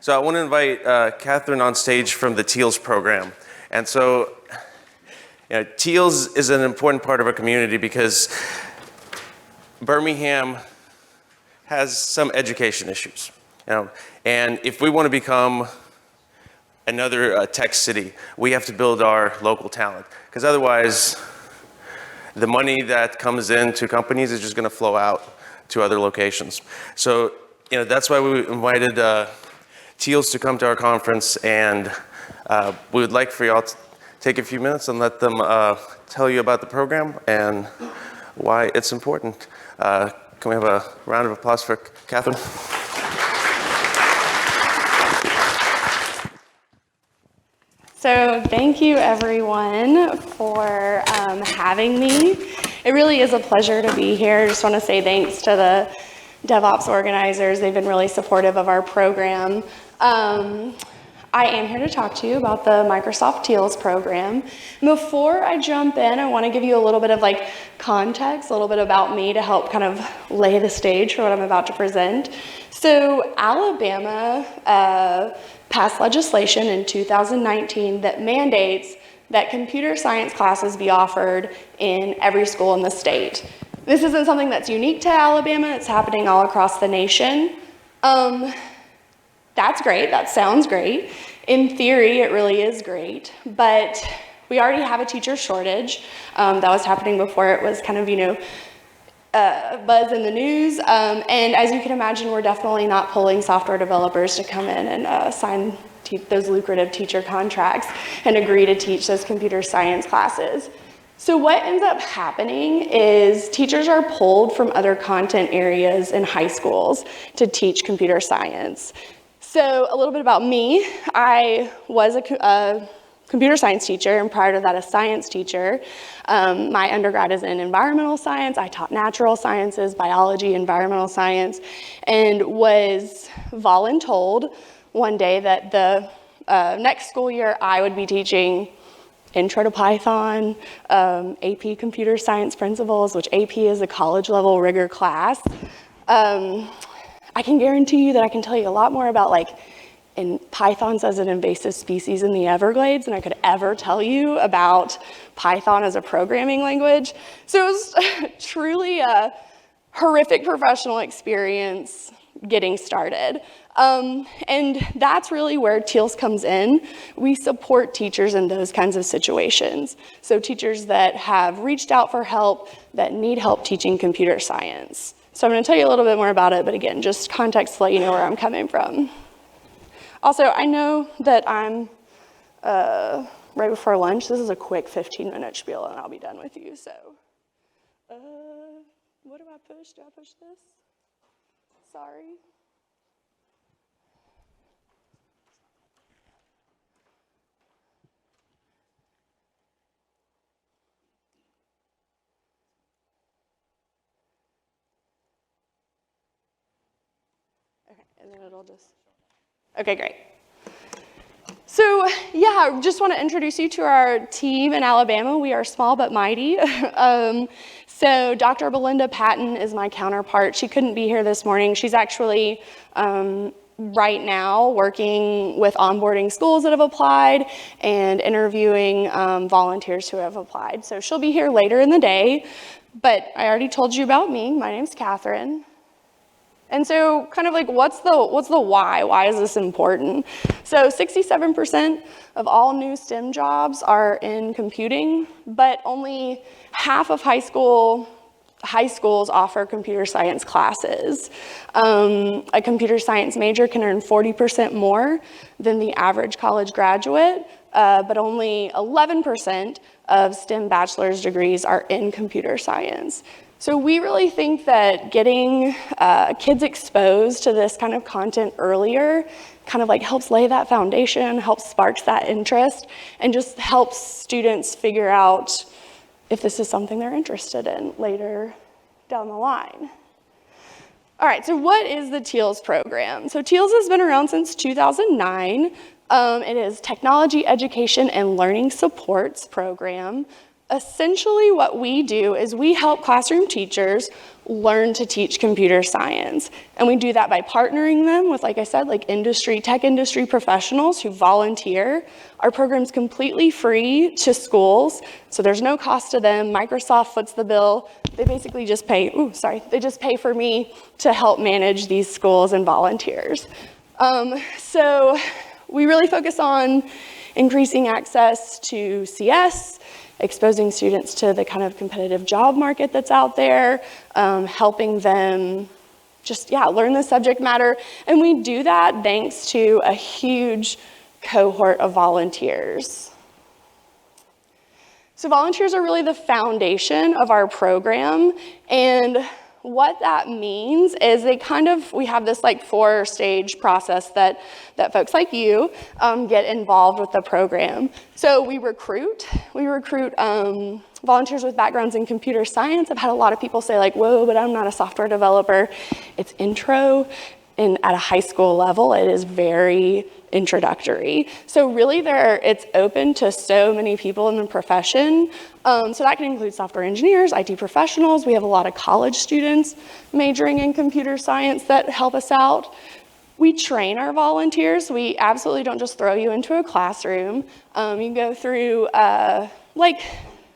So I want to invite Katherine on stage from the TEALS program. And so TEALS is an important part of our community because Birmingham has some education issues. And if we want to become another tech city, we have to build our local talent. Because otherwise, the money that comes into companies is just going to flow out to other locations. So that's why we invited TEALS to come to our conference, and we would like for y'all to take a few minutes and let them tell you about the program and why it's important. Can we have a round of applause for Katherine? So thank you everyone for having me. It really is a pleasure to be here. I just want to say thanks to the DevOps organizers. They've been really supportive of our program. I am here to talk to you about the Microsoft TEALS program. Before I jump in, I want to give you a little bit of context, a little bit about me to help kind of lay the stage for what I'm about to present. So Alabama passed legislation in 2019 that mandates that computer science classes be offered in every school in the state. This isn't something that's unique to Alabama. It's happening all across the nation. That's great. That sounds great. In theory, it really is great. But we already have a teacher shortage. That was happening before it was kind of, buzz in the news. And as you can imagine, we're definitely not pulling software developers to come in and sign those lucrative teacher contracts and agree to teach those computer science classes. So what ends up happening is teachers are pulled from other content areas in high schools to teach computer science. So a little bit about me. I was a computer science teacher, and prior to that, a science teacher. My undergrad is in environmental science. I taught natural sciences, biology, environmental science, and was voluntold one day that the next school year I would be teaching Intro to Python, AP Computer Science Principles, which AP is a college level rigor class. I can guarantee you that I can tell you a lot more about in Python's as an invasive species in the Everglades than I could ever tell you about Python as a programming language. So it was truly a horrific professional experience getting started. And that's really where TEALS comes in. We support teachers in those kinds of situations. So teachers that have reached out for help, that need help teaching computer science. So I'm going to tell you a little bit more about it, but again, just context to let you know where I'm coming from. Also, I know that I'm right before lunch. This is a quick 15-minute spiel, and I'll be done with you. So, what do I push? Do I push this? Sorry. Okay, and then it'll just... Okay, great. So, yeah, just want to introduce you to our team in Alabama. We are small but mighty. So Dr. Belinda Patton is my counterpart. She couldn't be here this morning. She's actually right now working with onboarding schools that have applied and interviewing volunteers who have applied. So she'll be here later in the day. But I already told you about me. My name's Katherine. And so kind of what's the why? Why is this important? So 67% of all new STEM jobs are in computing, but only half of high schools offer computer science classes. A computer science major can earn 40% more than the average college graduate, but only 11% of STEM bachelor's degrees are in computer science. So we really think that getting kids exposed to this kind of content earlier kind of helps lay that foundation, helps sparks that interest, and just helps students figure out if this is something they're interested in later down the line. All right, so what is the TEALS program? So TEALS has been around since 2009. It is Technology Education and Learning Supports program. Essentially what we do is we help classroom teachers learn to teach computer science. And we do that by partnering them with, like I said, like tech industry professionals who volunteer. Our program's completely free to schools, so there's no cost to them. Microsoft foots the bill. They basically just pay, they just pay for me to help manage these schools and volunteers. So we really focus on increasing access to CS, exposing students to the kind of competitive job market that's out there, helping them just, learn the subject matter. And we do that thanks to a huge cohort of volunteers. So volunteers are really the foundation of our program, and what that means is we have this like 4-stage process that folks like you get involved with the program. So we recruit volunteers with backgrounds in computer science. I've had a lot of people say like, whoa, but I'm not a software developer. It's intro, and at a high school level, it is very introductory. So really it's open to so many people in the profession. So that can include software engineers, IT professionals. We have a lot of college students majoring in computer science that help us out. We train our volunteers. We absolutely don't just throw you into a classroom. You go through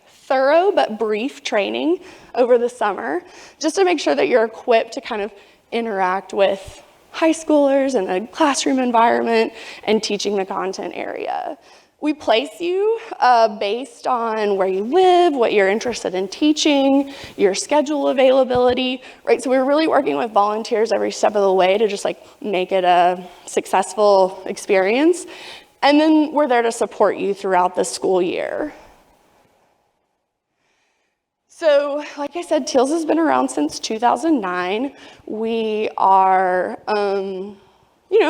thorough but brief training over the summer just to make sure that you're equipped to kind of interact with high schoolers in a classroom environment and teaching the content area. We place you based on where you live, what you're interested in teaching, your schedule availability, right? So we're really working with volunteers every step of the way to just like make it a successful experience. And then we're there to support you throughout the school year. So, like I said, TEALS has been around since 2009. We are,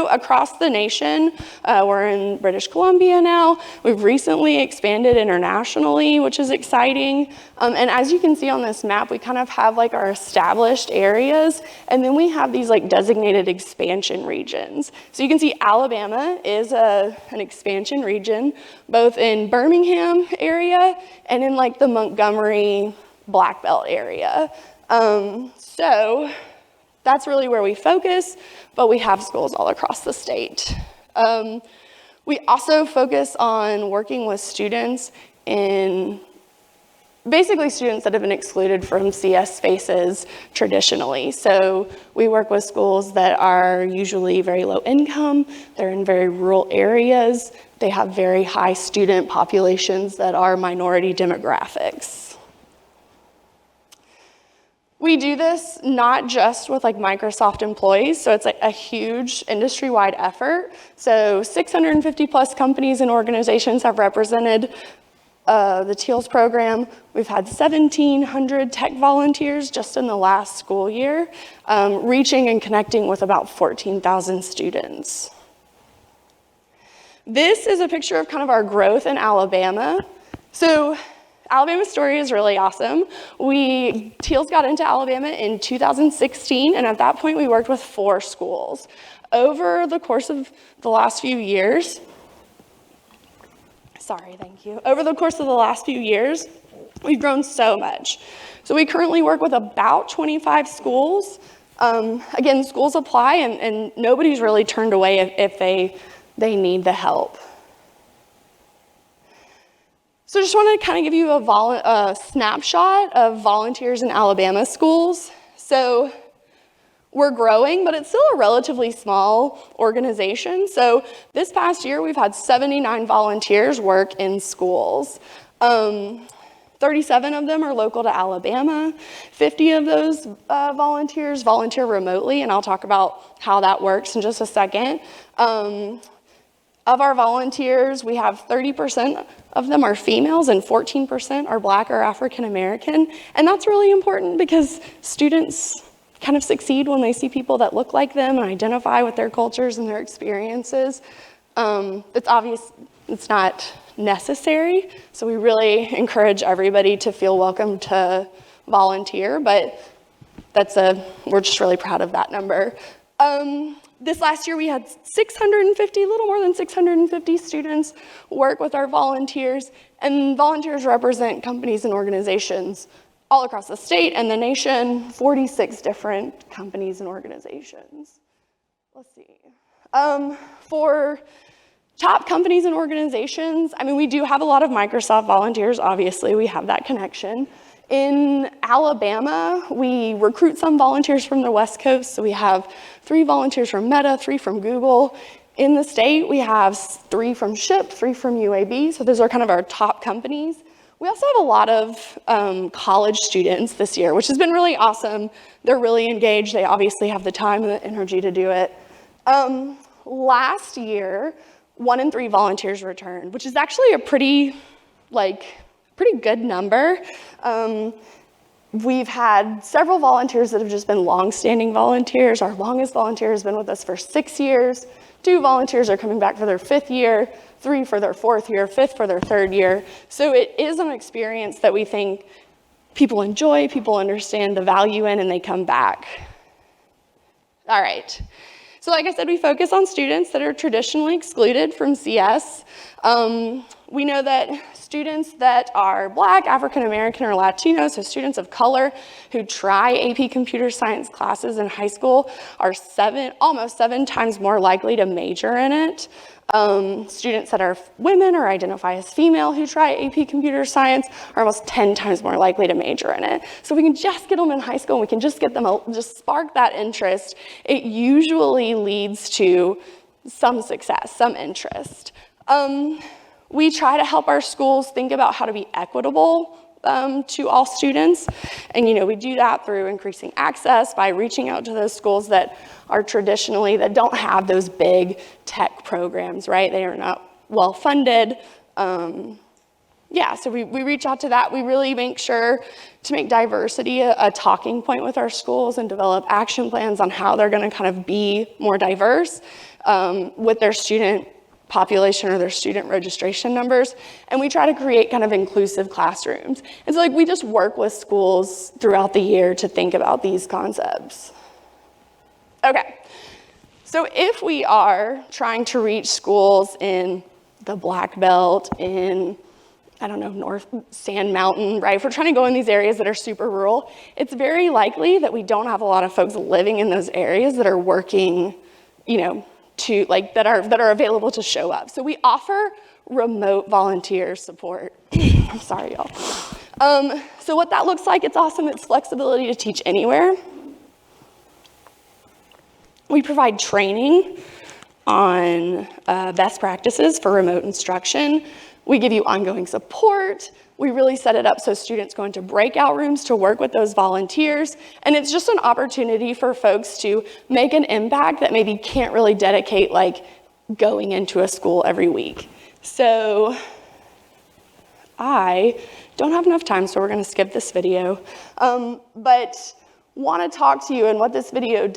across the nation. We're in British Columbia now. We've recently expanded internationally, which is exciting. And as you can see on this map, we kind of have like our established areas, and then we have these like designated expansion regions. So you can see Alabama is an expansion region, both in Birmingham area and in like the Montgomery Black Belt area. So that's really where we focus, but we have schools all across the state. We also focus on working with students basically students that have been excluded from CS spaces traditionally. So we work with schools that are usually very low income, they're in very rural areas, they have very high student populations that are minority demographics. We do this not just with like Microsoft employees, so it's like a huge industry-wide effort. So 650 plus companies and organizations have represented the TEALS program. We've had 1,700 tech volunteers just in the last school year, reaching and connecting with about 14,000 students. This is a picture of kind of our growth in Alabama. So Alabama's story is really awesome. TEALS got into Alabama in 2016, and at that point we worked with 4 schools. Over the course of the last few years, we've grown so much. So we currently work with about 25 schools. Again, schools apply, and nobody's really turned away if they need the help. So I just want to kind of give you a snapshot of volunteers in Alabama schools. So we're growing, but it's still a relatively small organization. So this past year, we've had 79 volunteers work in schools. 37 of them are local to Alabama. 50 of those volunteers volunteer remotely, and I'll talk about how that works in just a second. Of our volunteers, we have 30% of them are females and 14% are Black or African American. And that's really important because students kind of succeed when they see people that look like them and identify with their cultures and their experiences. It's obvious it's not necessary, so we really encourage everybody to feel welcome to volunteer, but we're just really proud of that number. This last year we had a little more than 650 students work with our volunteers, and volunteers represent companies and organizations all across the state and the nation, 46 different companies and organizations. Let's see. For top companies and organizations, I mean, we do have a lot of Microsoft volunteers, obviously, we have that connection. In Alabama, we recruit some volunteers from the West Coast, so we have 3 volunteers from Meta, 3 from Google. In the state, we have 3 from SHIP, 3 from UAB, so those are kind of our top companies. We also have a lot of college students this year, which has been really awesome. They're really engaged. They obviously have the time and the energy to do it. Last year, 1 in 3 volunteers returned, which is actually a pretty good number. We've had several volunteers that have just been long-standing volunteers. Our longest volunteer has been with us for 6 years. 2 volunteers are coming back for their 5th year, 3 for their 4th year, 5th for their 3rd year. So it is an experience that we think people enjoy, people understand the value in, and they come back. All right. So like I said, we focus on students that are traditionally excluded from CS. We know that students that are Black, African American, or Latino, so students of color who try AP Computer Science classes in high school are almost 7 times more likely to major in it. Students that are women or identify as female who try AP Computer Science are almost 10 times more likely to major in it. So we can just get them in high school and we can just get them, just spark that interest. It usually leads to some success, some interest. We try to help our schools think about how to be equitable to all students. And, we do that through increasing access by reaching out to those schools that are that don't have those big tech programs, right? They are not well funded. So we reach out to that. We really make sure to make diversity a talking point with our schools and develop action plans on how they're going to kind of be more diverse with their student population or their student registration numbers, and we try to create kind of inclusive classrooms. And so we just work with schools throughout the year to think about these concepts. Okay, so if we are trying to reach schools in the Black Belt, in, North Sand Mountain, right? If we're trying to go in these areas that are super rural, it's very likely that we don't have a lot of folks living in those areas that are working, that are available to show up. So we offer remote volunteer support. I'm sorry, y'all. So what that looks like, it's awesome. It's flexibility to teach anywhere. We provide training on best practices for remote instruction. We give you ongoing support. We really set it up so students go into breakout rooms to work with those volunteers. And it's just an opportunity for folks to make an impact that maybe can't really dedicate going into a school every week. So I don't have enough time, so we're going to skip this video. But want to talk to you, and what this video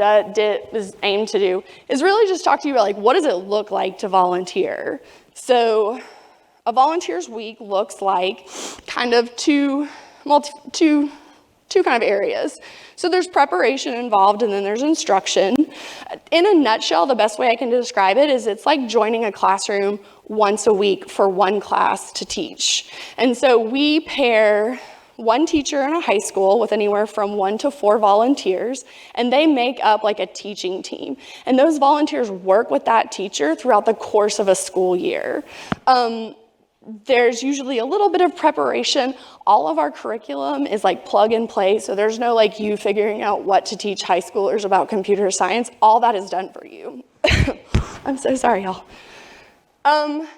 is aimed to do is really just talk to you about what does it look like to volunteer. So a volunteer's week looks like kind of two kind of areas. So there's preparation involved, and then there's instruction. In a nutshell, the best way I can describe it is it's like joining a classroom once a week for one class to teach. And so we pair one teacher in a high school with anywhere from 1 to 4 volunteers, and they make up a teaching team. And those volunteers work with that teacher throughout the course of a school year. There's usually a little bit of preparation. All of our curriculum is plug and play, so there's no you figuring out what to teach high schoolers about computer science. All that is done for you. I'm so sorry, y'all.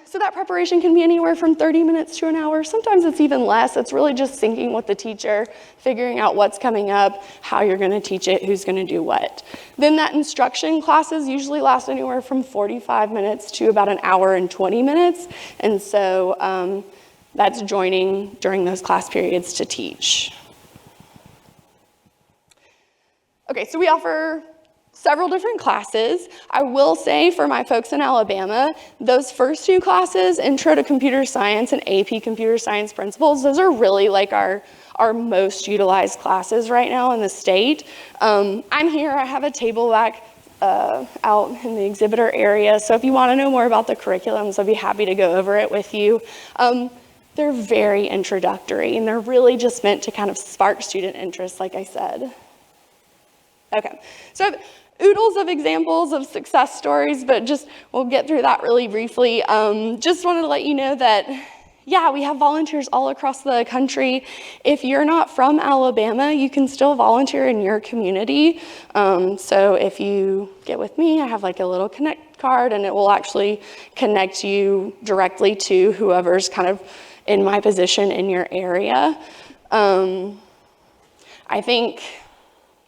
So that preparation can be anywhere from 30 minutes to an hour. Sometimes it's even less. It's really just syncing with the teacher, figuring out what's coming up, how you're going to teach it, who's going to do what. Then that instruction classes usually last anywhere from 45 minutes to about an hour and 20 minutes. And so that's joining during those class periods to teach. Okay, so we offer several different classes. I will say for my folks in Alabama, those first 2 classes, Intro to Computer Science and AP Computer Science Principles, those are really our most utilized classes right now in the state. I'm here, I have a table back out in the exhibitor area, so if you want to know more about the curriculums, I'd be happy to go over it with you. They're very introductory, and they're really just meant to kind of spark student interest, like I said. Okay, so I have oodles of examples of success stories, but we'll get through that really briefly. Just wanted to let you know that, yeah, we have volunteers all across the country. If you're not from Alabama, you can still volunteer in your community. So if you get with me, I have like a little connect card, and it will actually connect you directly to whoever's kind of in my position in your area. I think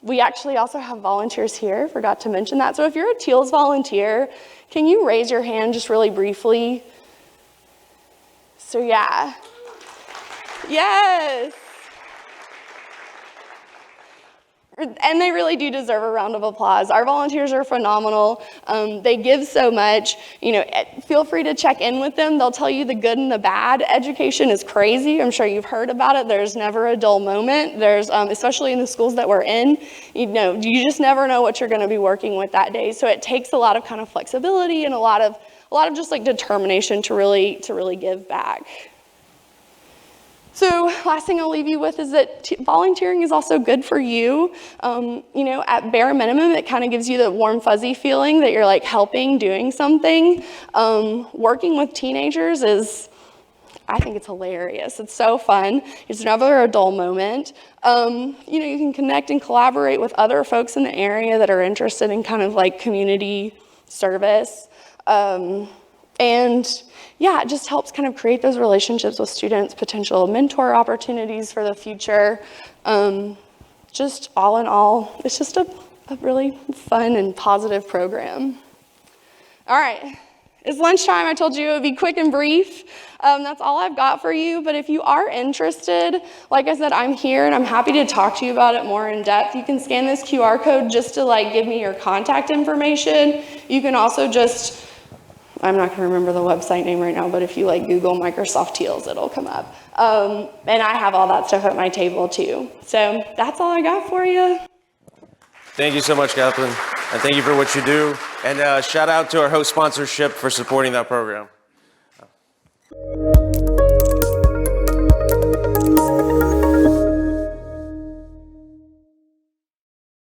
we actually also have volunteers here, forgot to mention that. So if you're a TEALS volunteer, can you raise your hand just really briefly? So yeah. Yes. And they really do deserve a round of applause. Our volunteers are phenomenal. They give so much. You know, feel free to check in with them. They'll tell you the good and the bad. Education is crazy. I'm sure you've heard about it. There's never a dull moment. There's, especially in the schools that we're in, you know, you just never know what you're going to be working with that day. So it takes a lot of kind of flexibility and a lot of just like determination to really give back. So last thing I'll leave you with is that volunteering is also good for you. You know, at bare minimum, it kind of gives you the warm, fuzzy feeling that you're like helping, doing something. Working with teenagers I think it's hilarious. It's so fun. It's never a dull moment. You know, you can connect and collaborate with other folks in the area that are interested in kind of like community service. And yeah, it just helps kind of create those relationships with students, potential mentor opportunities for the future. Just all in all, it's just a really fun and positive program. All right, it's lunchtime. I told you it would be quick and brief. That's all I've got for you. But if you are interested, like I said, I'm here and I'm happy to talk to you about it more in depth. You can scan this QR code just to like give me your contact information. You can also I'm not going to remember the website name right now, but if you like Google Microsoft TEALS, it'll come up. And I have all that stuff at my table too. So that's all I got for you. Thank you so much, Katherine, and thank you for what you do. And shout out to our host sponsorship for supporting that program.